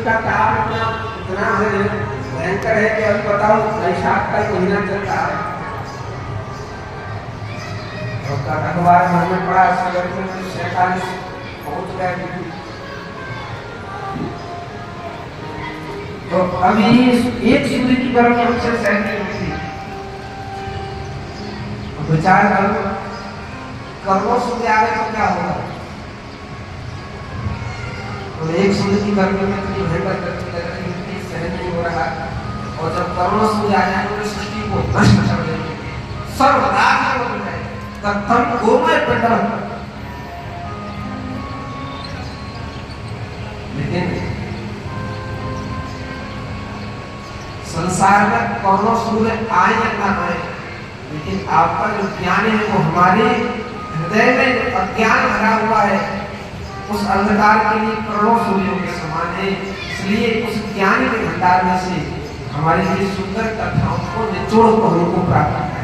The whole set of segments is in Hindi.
का ताप इतना भयंकर है कि अभी बताओ वैशाख का महीना चल रहा है और अखबार में पड़ा 47 पहुंच गए। तो अभी एक सूर्य की गर्मी हमसे सहन नहीं होती। विचार करो करोड़ों सूर्य आ गए तो क्या होगा। तो एक सूर्य की गर्मी में इतनी भयंकर गर्मी लग रही है, सहन नहीं हो रहा। और जब करोड़ों सूर्य आ जाएंगे तो सृष्टि को नष्ट कर देंगे, सर्वनाश हो जाएगा। तब गोमय पिंडम। लेकिन संसार में करोड़ों सूर्य आए या ना आए, लेकिन आपका जो ज्ञान है वो हमारे हृदय में अज्ञान भरा हुआ है, उस अंधकार के लिए करोड़ों सूर्यों के समान है। इसलिए उस ज्ञान के भंडार में से हमारे लिए सुंदर कथाओं को निचोड़ कर हमको प्राप्त है।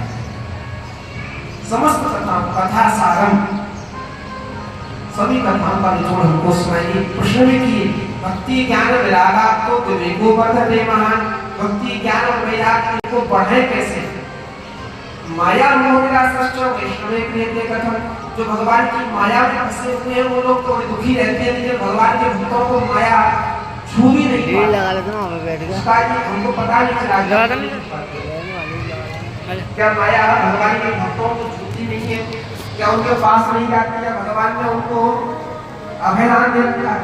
समस्त कथाओं कथा सारम सभी कथाओं का निचोड़ हमको सुनाइए। प्रश्न भी किए भक्ति ज्ञान विरागा तो विवेको वर्धते महान। भक्ति ज्ञान और वैराग्य को बढ़े कैसे। माया मोह निरासष्ट वैष्णवे क्रियते कथम। जो भगवान की माया में फंसे हुए हैं वो लोग तो दुखी रहते हैं, लेकिन भगवान के भक्तों को माया छू भी नहीं पाती। लगा लेते ना वहां बैठ गया। उसका ये हमको पता नहीं चला क्या माया भगवान के भक्तों को छूती नहीं है, क्या उनके पास नहीं जाती है। भगवान ने उनको अभयदान दे रखा है।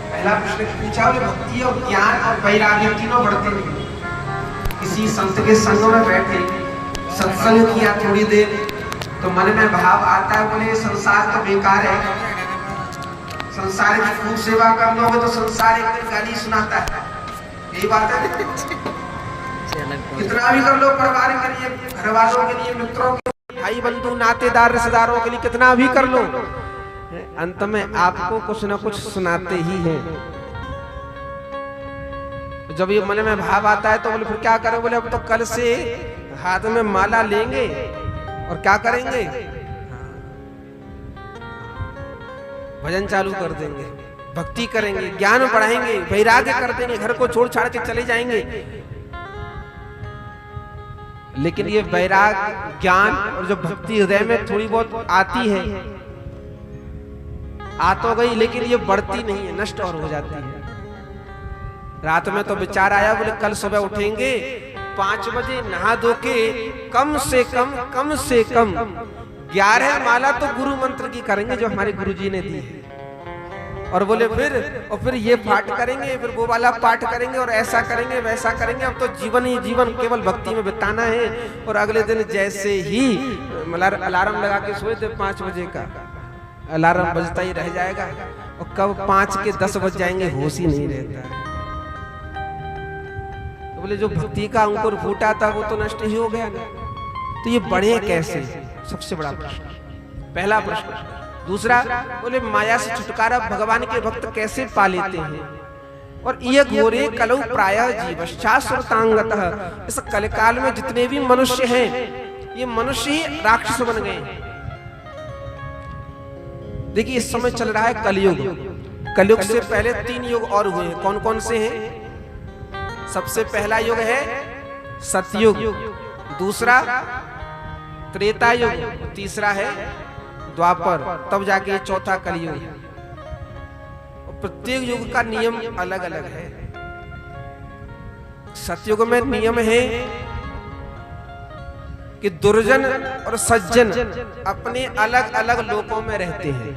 पहला प्रश्न पूछा भक्ति और ज्ञान और वैराग्य तीनों बढ़ते नहीं। किसी संत के संग में बैठे सत्संग किया थोड़ी देर तो मन में भाव आता है, बोले संसार तो बेकार है, संसार की खूब सेवा कर लोगे तो संसार एक दिन गाली सुनाता है। यही बात है। कितना भी कर लो परिवार के लिए, घर वालों के लिए, मित्रों के लिए, भाई बंधु नातेदार रिश्तेदारों के लिए कितना भी कर लो, अंत में आपको कुछ न कुछ सुनाते ही हैं। जब ये मन में भाव आता है तो बोले फिर क्या करें। बोले अब तो कल से हाथ में माला लेंगे और क्या करेंगे, भजन चालू कर देंगे, भक्ति करेंगे, ज्ञान बढ़ाएंगे, वैराग्य कर देंगे, घर को छोड़ छाड़ के चले जाएंगे। लेकिन ये वैराग्य ज्ञान और जो भक्ति हृदय में थोड़ी बहुत आती है, आ तो गई, लेकिन ये बढ़ती नहीं है, नष्ट और हो जाती है। रात में तो विचार आया, बोले कल सुबह उठेंगे 5 बजे नहा धो के कम से कम 11 माला तो गुरु मंत्र की करेंगे जो हमारे गुरुजी ने दी है। और बोले फिर ये पाठ करेंगे, फिर वो वाला पाठ करेंगे और ऐसा करेंगे वैसा करेंगे। अब तो जीवन ही जीवन केवल भक्ति में बिताना है। और अगले दिन जैसे ही अलार्म लगा के सोए थे 5 बजे का, अलार्म बजता ही रह जाएगा और कब 5 के 10 बज जाएंगे होश ही नहीं रहता है। तो बोले जो भक्ति का अंकुर फूटा था वो तो नष्ट ही हो गया ना, तो ये बढ़े कैसे, सबसे बड़ा प्रश्न, पहला प्रश्न। दूसरा बोले माया से छुटकारा भगवान के भक्त कैसे पा लेते हैं। और ये घोरे कलौ प्रायः जीवश्चासुरतांगतः। इस कलकाल में जितने भी मनुष्य हैं ये मनुष्य ही राक्षस बन गए। देखिए इस समय चल रहा है कलयुग। कलयुग से पहले 3 युग और हुए हैं। कौन कौन से हैं? सबसे पहला युग है सतयुग, दूसरा त्रेता युग, तीसरा है द्वापर, तब जाके चौथा कलयुग है। और प्रत्येक युग का नियम अलग अलग है। सतयुग में नियम है कि दुर्जन और सज्जन अपने अलग अलग लोकों में रहते हैं।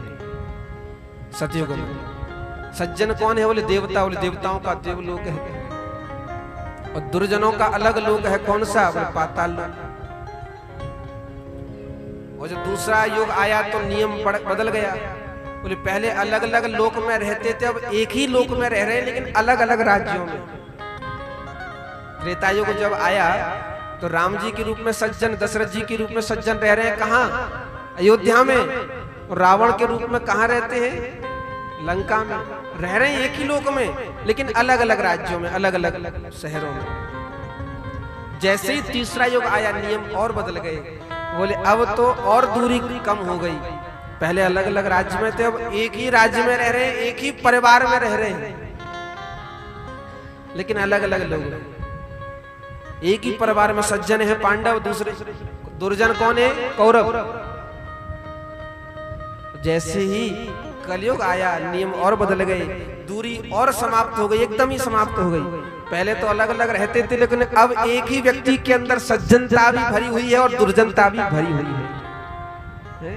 सतयुग में सज्जन कौन है? बोले देवता, बोले देवताओं का देवलोक है। और दुर्जनों का अलग लोक है, कौन सा? बोले पाताल लोक। और जब दूसरा युग आया तो नियम बदल गया। बोले पहले अलग अलग लोक में रहते थे, अब एक ही लोक में रह रहे हैं लेकिन अलग अलग राज्यों में। त्रेता युग जब आया तो राम जी के रूप में सज्जन, दशरथ जी के रूप में सज्जन रह रहे हैं कहाँ? अयोध्या में। और रावण के रूप में कहाँ रहते हैं? लंका में। रह रहे हैं एक ही लोक में लेकिन अलग अलग राज्यों में, अलग अलग शहरों में। जैसे ही तीसरा युग आया नियम और बदल गए। बोले अब तो और दूरी कम हो गई, पहले अलग अलग राज्य में थे, अब एक ही राज्य में रह रहे हैं, एक ही परिवार में रह रहे हैं, लेकिन अलग अलग लोग। एक ही परिवार में सज्जन है पांडव, दूसरे दुर्जन कौन है? कौरव। जैसे ही कलयुग आया, नियम और बदल गए, दूरी और समाप्त हो गई, एकदम ही समाप्त हो गई। पहले तो अलग अलग रहते थे, लेकिन अब एक ही व्यक्ति के अंदर सज्जनता भी भरी हुई है और दुर्जनता भी भरी हुई है।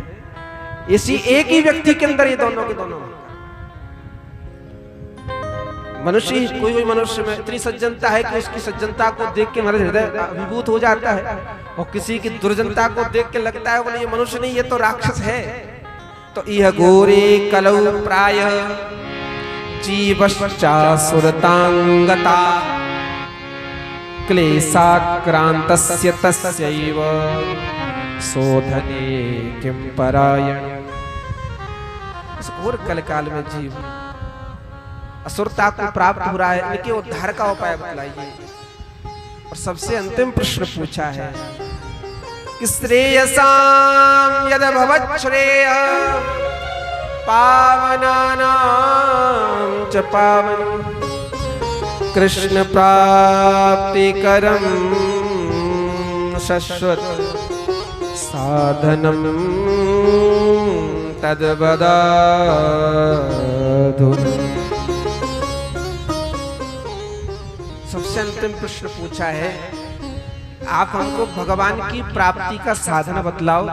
इसी एक ही व्यक्ति के अंदर ये दोनों के दोनों। मनुष्य, कोई मनुष्य में इतनी सज्जनता है कि उसकी सज्जनता को देख के हमारा हृदय अभिभूत हो जाता है, और किसी की दुर्जनता को देख के लगता है बोले ये मनुष्य नहीं, ये तो राक्षस है। तो यह घोरे कलौ प्राय जीवश्चा सुरतांगता क्लेशाक्रांतस्य तस्यैव शोधने किं परायण। इस घोर कल काल में जीव असुरता को प्राप्त हो रहा है, इनके उद्धार का उपाय बतलाइए। और सबसे अंतिम प्रश्न पूछा है कि श्रेयसां यद भवत् श्रेय पावनानां च पावन कृष्ण प्राप्तिकरं शाश्वत साधनं तद्वदाधु। सबसे अंतिम प्रश्न पूछा है, आप हमको भगवान की प्राप्ति का साधन बतलाओ।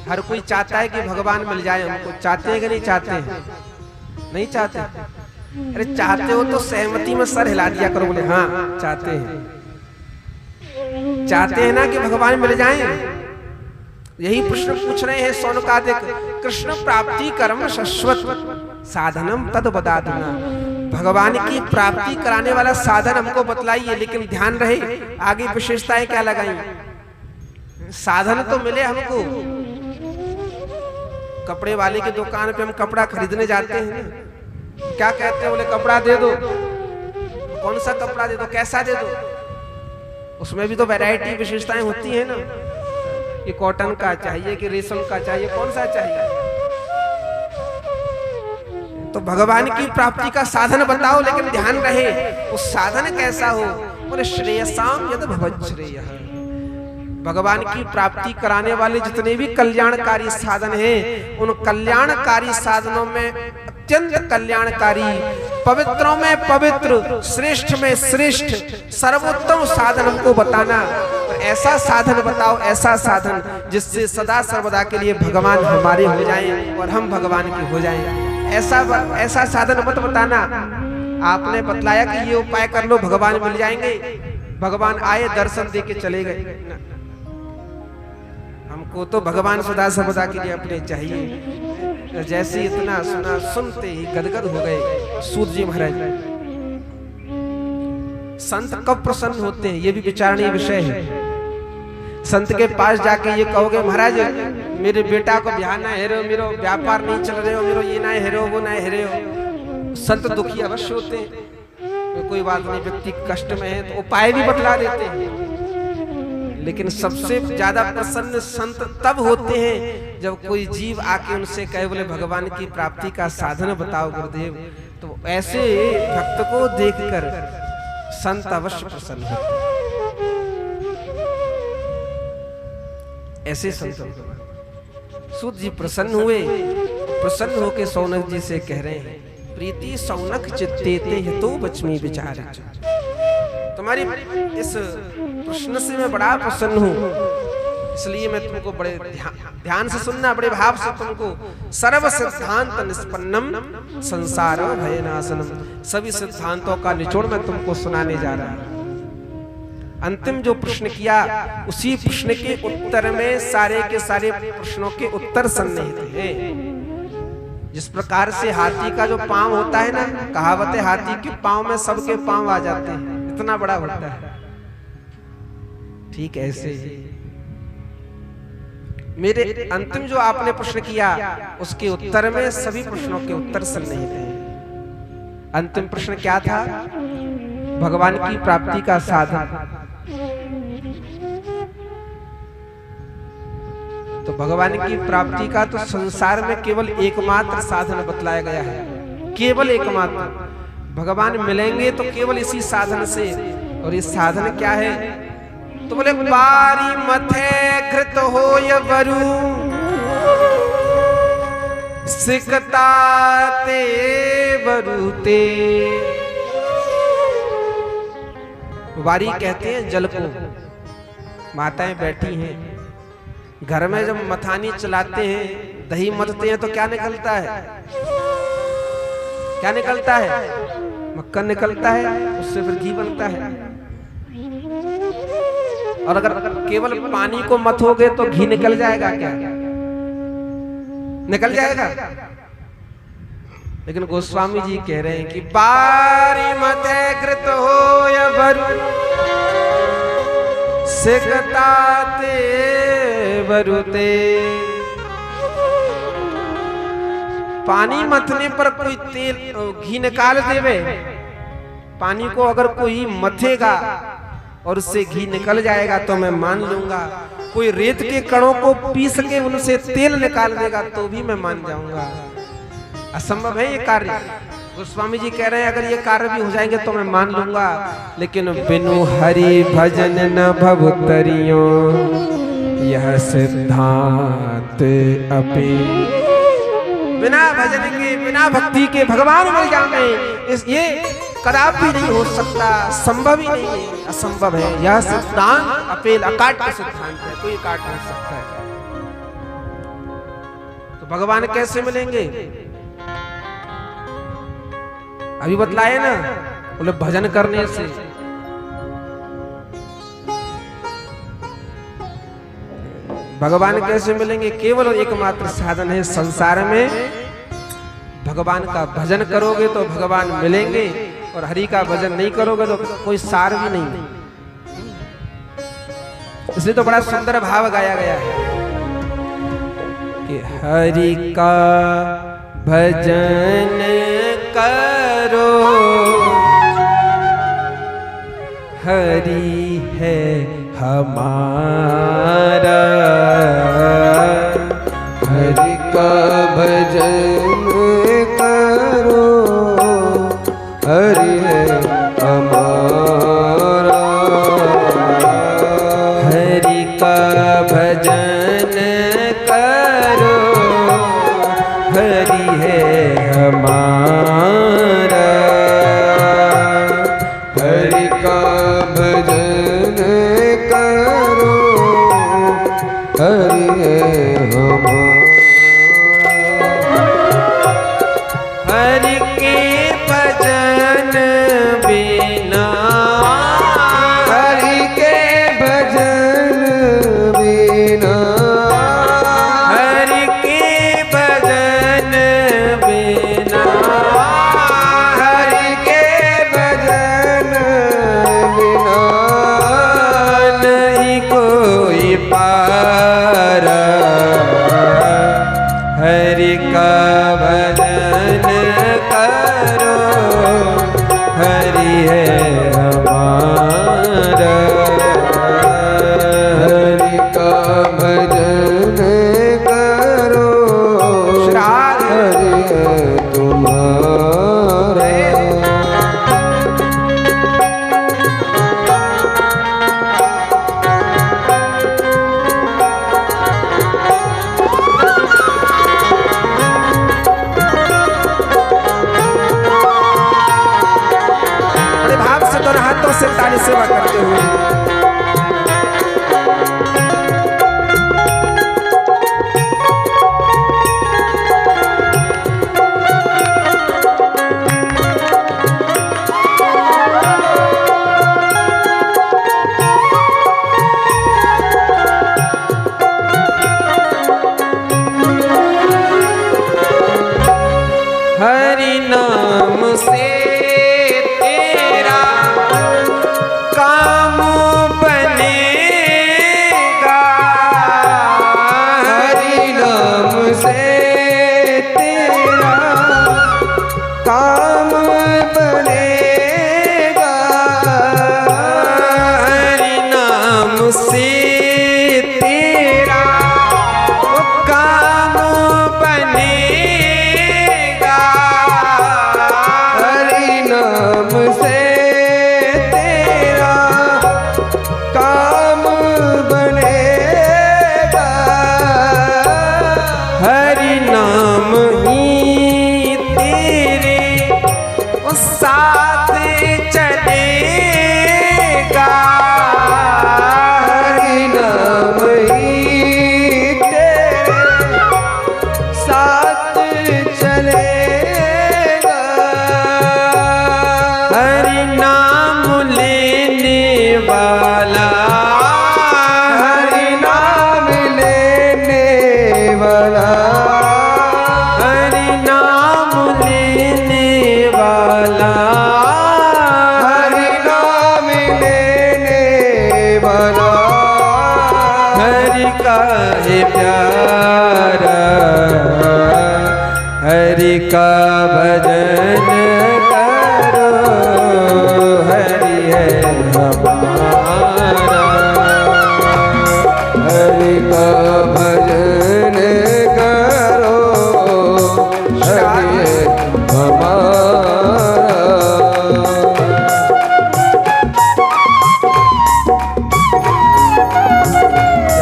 हर कोई चाहता है कि भगवान मिल जाए हमको, चाहते हैं कि नहीं चाहते हैं? नहीं चाहते? अरे चाहते हो तो सहमति में सर हिला दिया करो, बोले हाँ चाहते हैं। चाहते हैं ना कि भगवान मिल जाएं? यही प्रश्न पूछ रहे हैं सौनकादिक। कृष्ण प्राप्ति कर्म शाश्वत साधनम तद बदाधुना। भगवान की प्राप्ति कराने वाला साधन हमको बतलाइए, लेकिन ध्यान रहे आगे विशेषताएं क्या लगाई। साधन तो मिले हमको, कपड़े वाले की दुकान पे हम कपड़ा खरीदने जाते हैं, क्या कहते हैं? बोले कपड़ा दे दो। कौन सा कपड़ा दे दो, कैसा दे दो? उसमें भी तो वैरायटी विशेषताएं होती है ना, कि कॉटन का चाहिए कि रेशम का चाहिए, कौन सा चाहिए? तो भगवान की प्राप्ति का साधन बताओ, लेकिन ध्यान रहे उस साधन कैसा हो। बोले श्रेयसाम यद भवत् श्रेयः। भगवान की प्राप्ति कराने वाले जितने भी कल्याणकारी साधन हैं, उन कल्याणकारी साधनों में अत्यंत कल्याणकारी, पवित्रों में पवित्र, श्रेष्ठ में श्रेष्ठ, सर्वोत्तम साधन हमको बताना। और ऐसा साधन बताओ, ऐसा साधन जिससे सदा सर्वदा के लिए भगवान हमारे हो जाएं और हम भगवान के हो जाएं। ऐसा साधन मत बताना। आपने बतलाया कि ये उपाय कर लो भगवान मिल जाएंगे, भगवान आए दर्शन दे के चले गए। हमको तो भगवान सदा सर्वदा के लिए अपने चाहिए। जैसे इतना सुना, सुनते ही गदगद हो गए सूत जी महाराज। संत कब प्रसन्न होते हैं, ये भी विचारणीय विषय है। संत के पास जाके ये कहोगे महाराज मेरे बेटा को ब्याह ना हेरो, मेरो व्यापार नहीं चल रहे हो, मेरो ये ना हेरो, वो ना हेरो, संत दुखी अवश्य होते हैं। कोई बात नहीं, व्यक्ति कष्ट में है तो उपाय भी बतला देते हैं। लेकिन सबसे ज्यादा प्रसन्न संत तब होते हैं जब कोई जीव आके उनसे कहे बोले भगवान की प्राप्ति का साधन बताओ गुरुदेव। तो ऐसे भक्त को देखकर संत अवश्य प्रसन्न होते हैं। ऐसे संत सूत जी प्रसन्न हुए। प्रसन्न होके सौनक जी से कह रहे हैं प्रीति सौनक चित्ते ते हितो बचमी विचार। तुम्हारी इस प्रश्न से मैं बड़ा प्रसन्न हूँ, इसलिए मैं तुमको बड़े ध्यान से सुनना, बड़े भाव से तुमको सर्व सिद्धांत निष्पन्नम संसार भयनाशनम, सभी सिद्धांतों का निचोड़ मैं तुमको सुनाने जा रहा हूँ। अंतिम जो प्रश्न किया उसी प्रश्न के उत्तर में सारे के सारे प्रश्नों के उत्तर सन्निहित हैं। जिस प्रकार से हाथी का जो पांव होता है ना, कहावत है हाथी के पांव में सबके पांव आ जाते हैं, इतना बड़ा होता है। ठीक ऐसे ही मेरे अंतिम जो आपने प्रश्न किया उसके उत्तर में सभी प्रश्नों के उत्तर सन्निहित हैं। अंतिम प्रश्न क्या था? भगवान की प्राप्ति का साधन। तो भगवान की प्राप्ति का तो संसार में केवल एकमात्र साधन बतलाया गया है, केवल एकमात्र। भगवान मिलेंगे तो केवल इसी साधन से। और ये साधन क्या है? तो बोले बारी मथे घृत होय बरु सिकता ते बरुते। वारी कहते हैं जल को। माताएं बैठी हैं घर में, जब मथानी चलाते हैं, दही मथते हैं तो क्या निकलता है? क्या निकलता है? मक्खन निकलता है, उससे फिर घी बनता है। और अगर केवल पानी को मथोगे तो घी निकल जाएगा क्या? निकल जाएगा। लेकिन गोस्वामी जी कह रहे हैं कि बारी मथे घृत होय बरु सिकता ते बरुते। पानी मथने पर कोई तेल घी निकाल देवे, पानी को अगर कोई मथेगा और उससे घी निकल जाएगा तो मैं मान लूंगा। कोई रेत के कणों को पीस के उनसे तेल निकाल देगा तो भी मैं मान जाऊंगा। असंभव है ये कार्य। गोस्वामी जी कह रहे हैं अगर ये कार्य भी हो जाएंगे तो मैं मान लूंगा, लेकिन बिनु हरि भजन न भवतरियो यह सिद्धांत अपि। बिना भजन के, बिना भक्ति के भगवान मिल जाएंगे, इस ये कदापि नहीं हो सकता, संभव ही नहीं है, असंभव है। यह सिद्धांत अपेल अकाट का सिद्धांत है, कोई काट नहीं सकता है। तो भगवान कैसे मिलेंगे? अभी बतलाए ना, बोले भजन करने से। भगवान कैसे मिलेंगे? केवल और एकमात्र साधन है संसार में, भगवान का भजन करोगे तो भगवान मिलेंगे, और हरि का भजन नहीं करोगे तो कोई सार भी नहीं। इसलिए तो बड़ा सुंदर भाव गाया गया है कि हरि का भजन करो, हरि है हमारा। हरि का भजन करो, हरि है हमारा। हरि का भजन करो, हरि है हमारा। हरि का भजन करो, हरि है हमारा। हरि के भजन बिना, हरि के भजन बिना, हरि के भजन बिना, हरि के भजन बिना नहीं कोई पारा। हरि का भजन करो, हरि है हमारा। हरि का भजन करो, श्राद्ध हरि है तुम्हारा। बड़े भाव से दोनों हाथों से ताली सेवा करते हुए हरि नाम से तेरा काम बनेगा। हरि नाम से तेरा काम बनेगा। हरि नाम से तेरा साथ चलेगा। हरि नाम ही तेरे साथ चलेगा। हरि नाम लेने वाला, हरि नाम लेने वाला, हरि नाम लेने वाला, हरि नाम लेने वाला, हरि का है प्यारा, हरि का भजन करो, हरि है हमारा। हरि का भजन करो, हरि है हमारा।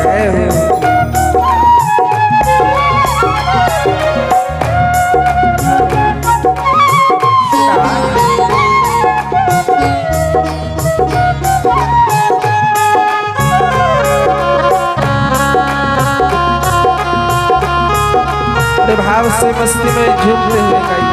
जय हो। भाव से मस्ती में झूमते हुए गाइए।